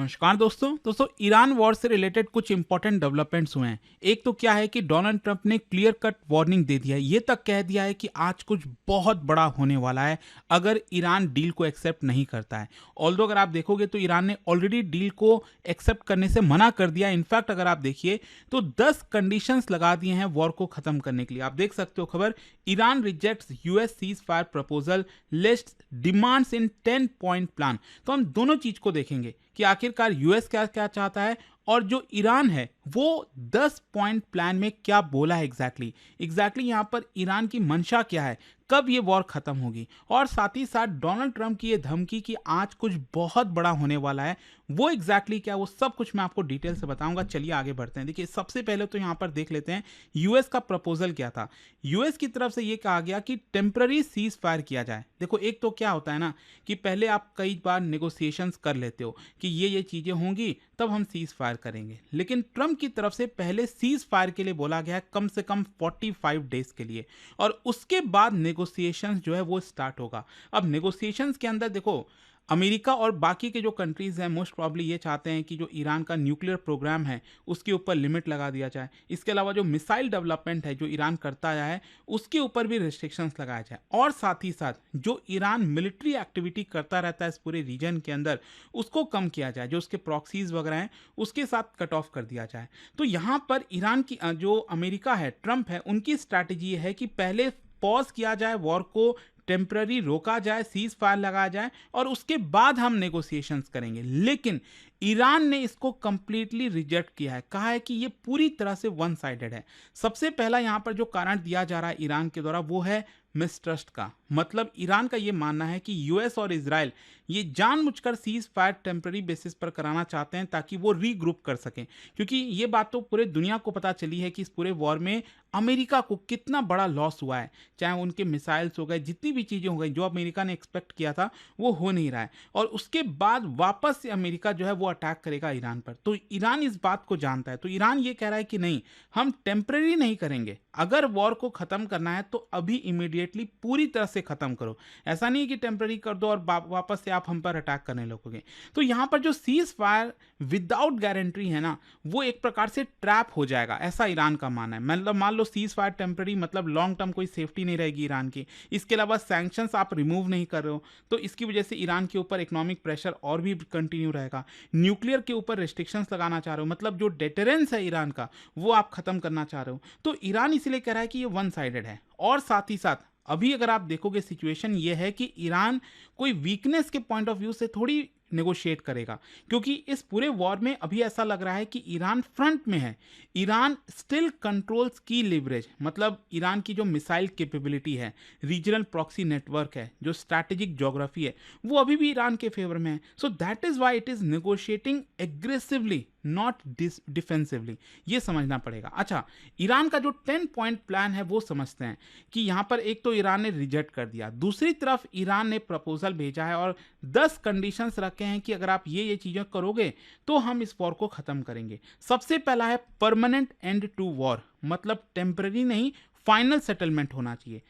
नमस्कार दोस्तों Iran war से रिलेटेड कुछ इंपॉर्टेंट डेवलपमेंट्स हुए हैं। एक तो क्या है कि डोनाल्ड ट्रंप ने क्लियर कट वार्निंग दे दिया है, ये तक कह दिया है कि आज कुछ बहुत बड़ा होने वाला है अगर ईरान डील को एक्सेप्ट नहीं करता है। ऑल्दो अगर आप देखोगे तो ईरान ने ऑलरेडी डील को एक्सेप्ट करने से मना कर दिया। इनफैक्ट अगर आप देखिए तो 10 कंडीशंस लगा दिए हैं वॉर को खत्म करने के लिए। आप देख सकते हो खबर, Iran rejects US cease fire proposal, list demands इन 10 पॉइंट प्लान। तो हम दोनों चीज को देखेंगे कि आखिरकार यूएस क्या क्या चाहता है और जो ईरान है वो 10 पॉइंट प्लान में क्या बोला है एग्जैक्टली यहां पर ईरान की मंशा क्या है, कब ये वॉर खत्म होगी, और साथ ही साथ डोनाल्ड ट्रंप की ये धमकी कि आज कुछ बहुत बड़ा होने वाला है वो एग्जैक्टली क्या, वो सब कुछ मैं आपको डिटेल से बताऊंगा। चलिए आगे बढ़ते हैं। देखिए सबसे पहले तो यहां पर देख लेते हैं यूएस का प्रपोजल क्या था। यूएस की तरफ से ये कहा गया कि टेम्पररी सीज फायर किया जाए। देखो एक तो क्या होता है ना कि पहले आप कई बार नेगोशिएशंस कर लेते हो कि ये चीजें होंगी तब हम सीज फायर करेंगे, लेकिन ट्रंप की तरफ से पहले सीज फायर के लिए बोला गया है कम से कम 45 डेज के लिए, और उसके बाद नेगोशिएशंस जो है वो स्टार्ट होगा। अब नेगोशिएशंस के अंदर देखो अमेरिका और बाकी के जो कंट्रीज हैं मोस्ट प्रॉब्ली ये चाहते हैं कि जो ईरान का न्यूक्लियर प्रोग्राम है उसके ऊपर लिमिट लगा दिया जाए। इसके अलावा जो मिसाइल डेवलपमेंट है जो ईरान करता आया है उसके ऊपर भी रिस्ट्रिक्शंस लगाया जाए, और साथ ही साथ जो ईरान मिलिट्री एक्टिविटी करता रहता है इस पूरे रीजन के अंदर उसको कम किया जाए, जो उसके प्रॉक्सीज वगैरह हैं उसके साथ कट ऑफ कर दिया जाए। तो यहाँ पर ईरान की जो अमेरिका है, ट्रंप है, उनकी स्ट्रैटेजी है कि पहले पॉज किया जाए, वॉर को टेम्पररी रोका जाए, सीज फायर लगाया जाए और उसके बाद हम नेगोशिएशंस करेंगे। लेकिन ईरान ने इसको कंप्लीटली रिजेक्ट किया है, कहा है कि ये पूरी तरह से वन साइडेड है। सबसे पहला यहां पर जो कारण दिया जा रहा है ईरान के द्वारा वो है मिसट्रस्ट का। मतलब ईरान का ये मानना है कि यूएस और इजराइल ये जानबूझकर सीज फायर टेम्पररी बेसिस पर कराना चाहते हैं ताकि वो रीग्रुप कर सकें, क्योंकि ये बात तो पूरे दुनिया को पता चली है कि इस पूरे वॉर में अमेरिका को कितना बड़ा लॉस हुआ है। चाहे उनके मिसाइल्स हो गए, जितनी भी चीजें हो गई जो अमेरिका ने एक्सपेक्ट किया था वो हो नहीं रहा है, और उसके बाद वापस से अमेरिका जो है वो अटैक करेगा ईरान पर। तो ईरान इस बात को जानता है, तो ईरान ये कह रहा है कि नहीं, हम टेम्पररी नहीं करेंगे, अगर वॉर को खत्म करना है तो अभी इमीडिएटली पूरी तरह से खत्म करो। ऐसा नहीं कि टेम्पररी कर दो और वापस से आप हम पर अटैक करने लगोगे। तो यहां पर जो सीज फायर विदाउट गारंटी है ना वो एक प्रकार से ट्रैप हो जाएगा, ऐसा ईरान का मानना है। मतलब मान लो सीज फायर टेम्पररी, मतलब लॉन्ग टर्म कोई सेफ्टी नहीं रहेगी ईरान की। इसके अलावा सैंक्शंस आप रिमूव नहीं कर रहे हो तो इसकी वजह से ईरान के ऊपर इकोनॉमिक प्रेशर और भी कंटिन्यू रहेगा। न्यूक्लियर के ऊपर रिस्ट्रिक्शंस लगाना चाह रहे हो, मतलब जो डेटरेंस है ईरान का वो आप खत्म करना चाह रहे हो। तो ईरान इसलिए कह रहा है कि ये वन साइडेड है। और साथ ही साथ अभी अगर आप देखोगे सिचुएशन ये है कि ईरान कोई वीकनेस के पॉइंट ऑफ व्यू से थोड़ी नेगोशिएट करेगा, क्योंकि इस पूरे वॉर में अभी ऐसा लग रहा है कि ईरान फ्रंट में है। ईरान स्टिल कंट्रोल्स की लिवरेज, मतलब ईरान की जो मिसाइल कैपेबिलिटी है, रीजनल प्रॉक्सी नेटवर्क है, जो स्ट्रैटेजिक ज्योग्राफी है, वो अभी भी ईरान के फेवर में है। So that is why it is negotiating aggressively not defensively, ये समझना पड़ेगा। अच्छा, ईरान का जो 10 पॉइंट प्लान है वो समझते हैं कि यहां पर एक तो ईरान ने रिजेक्ट कर दिया, दूसरी तरफ ईरान ने प्रपोजल भेजा है और 10 कंडीशंस रखे हैं कि अगर आप ये चीजें करोगे तो हम इस वॉर को खत्म करेंगे। सबसे पहला है परमानेंट एंड टू वॉर, मतलब टेम्पररी नहीं, फाइनल सेटलमेंट होना चाहिए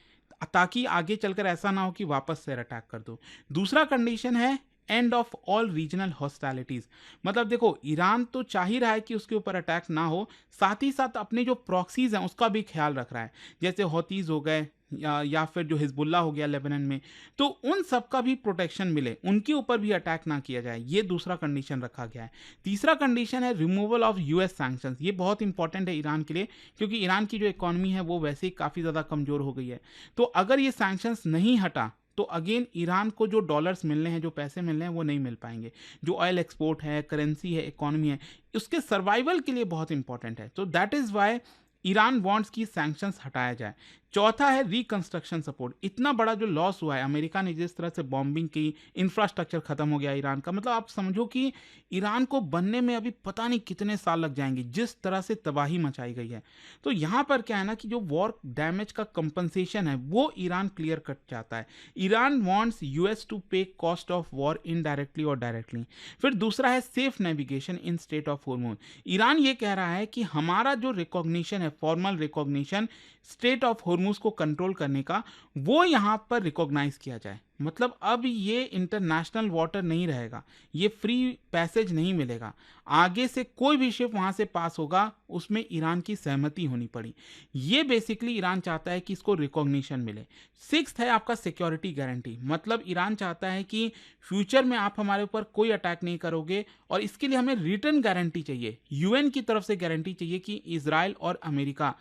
ताकि आगे चलकर ऐसा ना हो कि वापस से अटैक कर दो। दूसरा कंडीशन है एंड ऑफ ऑल रीजनल हॉस्टालिटीज, मतलब देखो ईरान तो चाह ही रहा है कि उसके ऊपर अटैक ना हो, साथ ही साथ अपने जो प्रॉक्सीज हैं उसका भी ख्याल रख रहा है, जैसे हौतीज हो गए या फिर जो हिजबुल्ला हो गया लेबनान में, तो उन सब का भी प्रोटेक्शन मिले, उनके ऊपर भी अटैक ना किया जाए, ये दूसरा कंडीशन रखा गया है। तीसरा कंडीशन है रिमूवल ऑफ यूएस सैंक्शंस। ये बहुत इंपॉर्टेंट है ईरान के लिए, क्योंकि ईरान की जो इकोनॉमी है वो वैसे ही काफ़ी ज़्यादा कमज़ोर हो गई है। तो अगर ये सैंक्शंस नहीं हटा तो अगेन ईरान को जो डॉलर्स मिलने हैं, जो पैसे मिलने हैं वो नहीं मिल पाएंगे। जो ऑयल एक्सपोर्ट है, करेंसी है, इकोनॉमी है, उसके सर्वाइवल के लिए बहुत इंपॉर्टेंट है। तो that is why Iran wants की सैंक्शंस हटाया जाए। चौथा है रिकंस्ट्रक्शन सपोर्ट। इतना बड़ा जो लॉस हुआ है, अमेरिका ने जिस तरह से बॉम्बिंग की, इंफ्रास्ट्रक्चर खत्म हो गया ईरान का, मतलब आप समझो कि ईरान को बनने में अभी पता नहीं कितने साल लग जाएंगे, जिस तरह से तबाही मचाई गई है। तो यहाँ पर क्या है ना कि जो वॉर डैमेज का कंपनसेशन है वो ईरान क्लियर कट चाहता है। ईरान वांट्स यूएस टू पे कॉस्ट ऑफ वॉर इनडायरेक्टली और डायरेक्टली। फिर दूसरा है safe navigation in state of hormone. Iran ये कह रहा है कि हमारा जो रिकॉग्निशन है, formal recognition straight of Hormuz को कंट्रोल करने का, वो यहाँ पर रिकॉग्नाइज किया जाए। मतलब अब ये इंटरनेशनल वाटर नहीं रहेगा, ये फ्री पैसेज नहीं मिलेगा, आगे से कोई भी शिप वहाँ से पास होगा उसमें ईरान की सहमति होनी पड़ी। ये बेसिकली ईरान चाहता है कि इसको रिकॉग्निशन मिले। सिक्स्थ है आपका सिक्योरिटी गारंटी, मतलब ईरान चाहता है कि फ्यूचर में आप हमारे ऊपर कोई अटैक नहीं करोगे और इसके लिए हमें रिटर्न गारंटी चाहिए, यूएन की तरफ से गारंटी चाहिए कि इजराइल और अमेरिका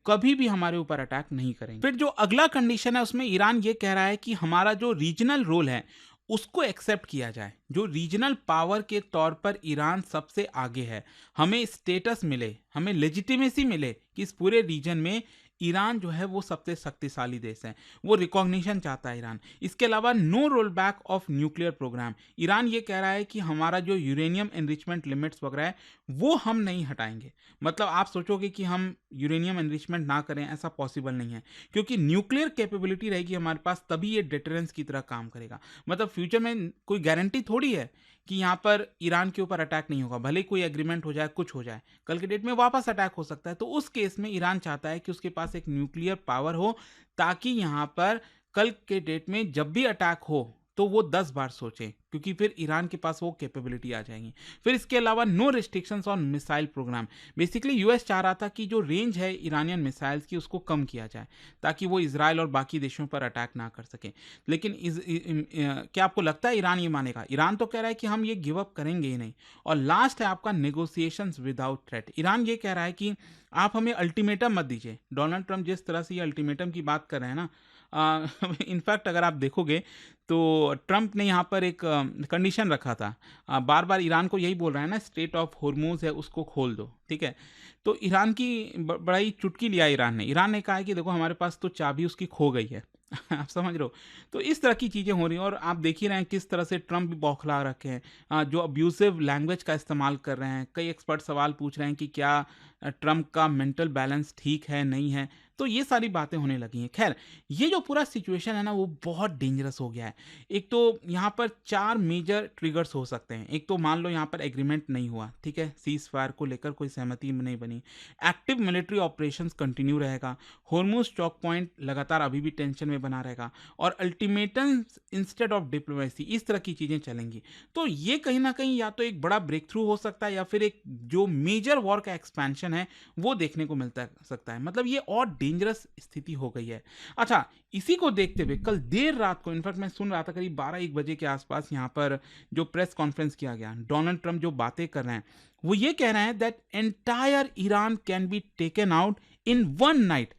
कभी भी हमारे ऊपर अटैक नहीं करेंगे। फिर जो अगला कंडीशन है उसमें ईरान ये कह रहा है कि हमारा जो रीजनल रोल है उसको एक्सेप्ट किया जाए। जो रीजनल पावर के तौर पर ईरान सबसे आगे है, हमें स्टेटस मिले, हमें लेजिटिमेसी मिले कि इस पूरे रीजन में ईरान जो है वो सबसे शक्तिशाली देश है, वो रिकॉग्निशन चाहता है ईरान। इसके अलावा no roll back of nuclear programme, Iran ये कह रहा है कि हमारा जो यूरेनियम एनरिचमेंट लिमिट्स वगैरह है वो हम नहीं हटाएंगे। मतलब आप सोचोगे कि हम यूरेनियम एनरिचमेंट ना करें, ऐसा पॉसिबल नहीं है, क्योंकि न्यूक्लियर कैपेबिलिटी रहेगी हमारे पास तभी ये डिटरेंस की तरह काम करेगा। मतलब फ्यूचर में कोई गारंटी थोड़ी है कि यहाँ पर ईरान के ऊपर अटैक नहीं होगा, भले कोई एग्रीमेंट हो जाए, कुछ हो जाए, कल के डेट में वापस अटैक हो सकता है। तो उस केस में ईरान चाहता है कि उसके पास एक न्यूक्लियर पावर हो, ताकि यहाँ पर कल के डेट में जब भी अटैक हो तो वो 10 बार सोचें, क्योंकि फिर ईरान के पास वो कैपेबिलिटी आ जाएगी। फिर इसके अलावा no restrictions on missile programme, basically US चाह रहा था कि जो रेंज है ईरानियन मिसाइल्स की उसको कम किया जाए ताकि वो इजराइल और बाकी देशों पर अटैक ना कर सके। लेकिन क्या आपको लगता है ईरान ये मानेगा? ईरान तो कह रहा है कि हम ये गिव अप करेंगे ही नहीं। और लास्ट है आपका नेगोशिएशंस विदाउट थ्रेट, ईरान ये कह रहा है कि आप हमें अल्टीमेटम मत दीजिए। डोनाल्ड ट्रंप जिस तरह से ये अल्टीमेटम की बात कर रहे हैं ना, इनफैक्ट अगर आप देखोगे तो ट्रंप ने यहाँ पर एक कंडीशन रखा था, बार बार ईरान को यही बोल रहा है ना, स्ट्रेट ऑफ हॉर्मूज है उसको खोल दो, ठीक है। तो ईरान की बड़ा ही चुटकी लिया ईरान ने कहा है कि देखो हमारे पास तो चाबी उसकी खो गई है। आप समझ रहे हो? तो इस तरह की चीज़ें हो रही हैं और आप देख ही रहे हैं किस तरह से ट्रंप भी बौखला रखे हैं, जो अब्यूसिव लैंग्वेज का इस्तेमाल कर रहे हैं। कई एक्सपर्ट सवाल पूछ रहे हैं कि क्या ट्रंप का मेंटल बैलेंस ठीक है, नहीं है। तो ये सारी बातें होने लगी हैं। खैर, ये जो पूरा सिचुएशन है ना वो बहुत डेंजरस हो गया है। एक तो यहाँ पर 4 मेजर ट्रिगर्स हो सकते हैं। एक तो मान लो यहाँ पर एग्रीमेंट नहीं हुआ, ठीक है, सीज फायर को लेकर कोई सहमति नहीं बनी, एक्टिव मिलिट्री ऑपरेशंस कंटिन्यू रहेगा, हॉर्मूज चौक पॉइंट लगातार अभी भी टेंशन में बना रहेगा, और अल्टीमेटम इंस्टेड ऑफ डिप्लोमेसी, इस तरह की चीज़ें चलेंगी। तो ये कहीं ना कहीं या तो एक बड़ा ब्रेक थ्रू हो सकता है या फिर एक जो मेजर वॉर का एक्सपेंशन है वो देखने को मिलता सकता है। मतलब ये और डेंजरस स्थिति हो गई है। अच्छा, इसी को देखते हुए कल देर रात को, इनफैक्ट मैं सुन रहा था करीब 12-1 बजे के आसपास यहाँ पर जो प्रेस कॉन्फ्रेंस किया गया, डोनाल्ड ट्रंप जो बातें कर रहे हैं वो ये कह रहे हैं that entire Iran can be taken out in one night.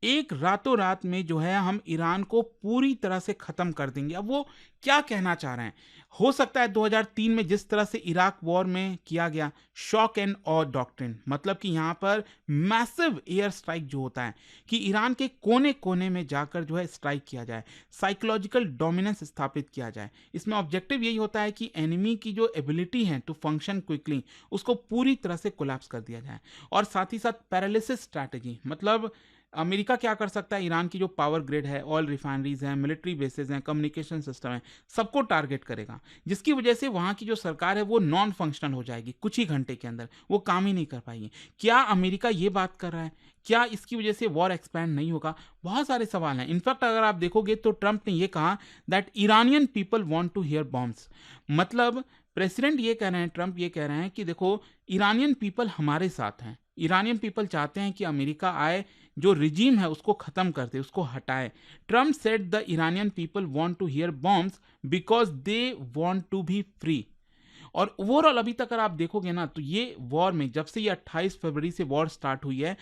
एक रातों रात में जो है हम ईरान को पूरी तरह से खत्म कर देंगे। अब वो क्या कहना चाह रहे हैं? हो सकता है 2003 में जिस तरह से इराक वॉर में किया गया, शॉक एंड ऑ डॉक्ट्रिन, मतलब कि यहाँ पर मैसिव एयर स्ट्राइक जो होता है कि ईरान के कोने कोने में जाकर जो है स्ट्राइक किया जाए, साइकोलॉजिकल डोमिनेंस स्थापित किया जाए। इसमें ऑब्जेक्टिव यही होता है कि एनिमी की जो एबिलिटी है टू फंक्शन क्विकली उसको पूरी तरह से कोलैप्स कर दिया जाए। और साथ ही साथ पैरालिसिस स्ट्रैटेजी, मतलब अमेरिका क्या कर सकता है, ईरान की जो पावर ग्रिड है, ऑयल रिफाइनरीज हैं, मिलिट्री बेसेस हैं, कम्युनिकेशन सिस्टम है, सबको टारगेट करेगा, जिसकी वजह से वहाँ की जो सरकार है वो नॉन फंक्शनल हो जाएगी। कुछ ही घंटे के अंदर वो काम ही नहीं कर पाएगी। क्या अमेरिका ये बात कर रहा है? क्या इसकी वजह से वॉर एक्सपैंड नहीं होगा? बहुत सारे सवाल हैं। इनफैक्ट अगर आप देखोगे तो ट्रंप ने ये कहा that Iranian people want to hear bombs. मतलब प्रेसिडेंट ये कह रहे हैं, ट्रंप ये कह रहे हैं कि देखो ईरानियन पीपल हमारे साथ हैं, ईरानियन पीपल चाहते हैं कि अमेरिका आए, जो रिजीम है उसको खत्म कर दे, उसको हटाए। Trump said the Iranian people want to hear bombs because they want to be free. और ओवरऑल अभी तक अगर आप देखोगे ना तो ये वॉर में जब से ये 28 फरवरी से वॉर स्टार्ट हुई है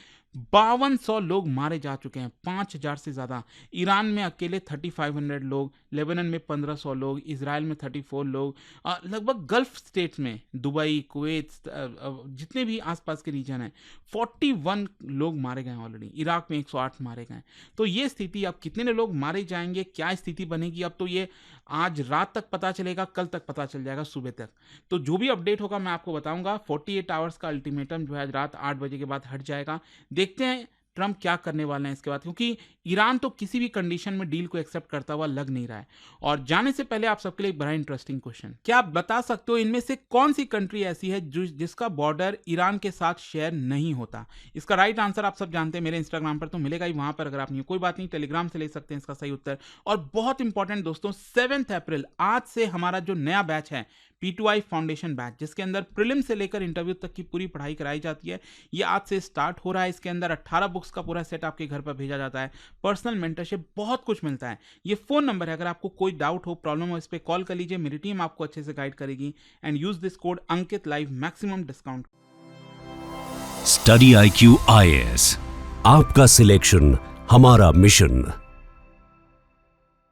5200 लोग मारे जा चुके हैं, 5000 से ज़्यादा। ईरान में अकेले 3500 लोग, लेबनान में 1500 लोग, इजराइल में 34 लोग, लगभग गल्फ स्टेट्स में दुबई, कुवैत, जितने भी आसपास के रीजन हैं 41 लोग मारे गए ऑलरेडी। इराक में 108 मारे गए। तो ये स्थिति, अब कितने लोग मारे जाएंगे, क्या स्थिति बनेगी, अब तो ये आज रात तक पता चलेगा, कल तक पता चल जाएगा सुबह तक। तो जो भी अपडेट होगा मैं आपको बताऊंगा। 48 आवर्स का अल्टीमेटम जो है आज रात 8 बजे के बाद हट जाएगा। देखते हैं ट्रम्प क्या करने वाले हैं इसके बाद, क्योंकि ईरान तो किसी भी कंडीशन में डील को एक्सेप्ट करता हुआ लग नहीं रहा है। और जाने से पहले आप सबके लिए एक बड़ा इंटरेस्टिंग क्वेश्चन, क्या आप बता सकते हो इनमें से कौन सी कंट्री ऐसी है जिसका बॉर्डर ईरान के साथ शेयर नहीं होता? इसका राइट आंसर आप सब जानते हैं, मेरे इंस्टाग्राम पर तो मिलेगा ही, वहां पर अगर आप नहीं, कोई बात नहीं, टेलीग्राम से ले सकते हैं इसका सही उत्तर। और बहुत इंपॉर्टेंट दोस्तों, 7 अप्रैल आज से हमारा जो नया बैच है P2I फाउंडेशन बैच, जिसके अंदर प्रीलिम से लेकर इंटरव्यू तक की पूरी पढ़ाई कराई जाती है, ये आज से स्टार्ट हो रहा है। इसके अंदर 18 बुक्स का पूरा सेट आपके घर पर भेजा जाता है, पर्सनल मेंटरशिप, बहुत कुछ मिलता है। ये फोन नंबर है, अगर आपको कोई डाउट हो, प्रॉब्लम हो, इस पर कॉल कर लीजिए, मेरी टीम आपको अच्छे से गाइड करेगी। And use this code Ankit live, maximum discount. Study IQ IAS, आपका सिलेक्शन हमारा मिशन।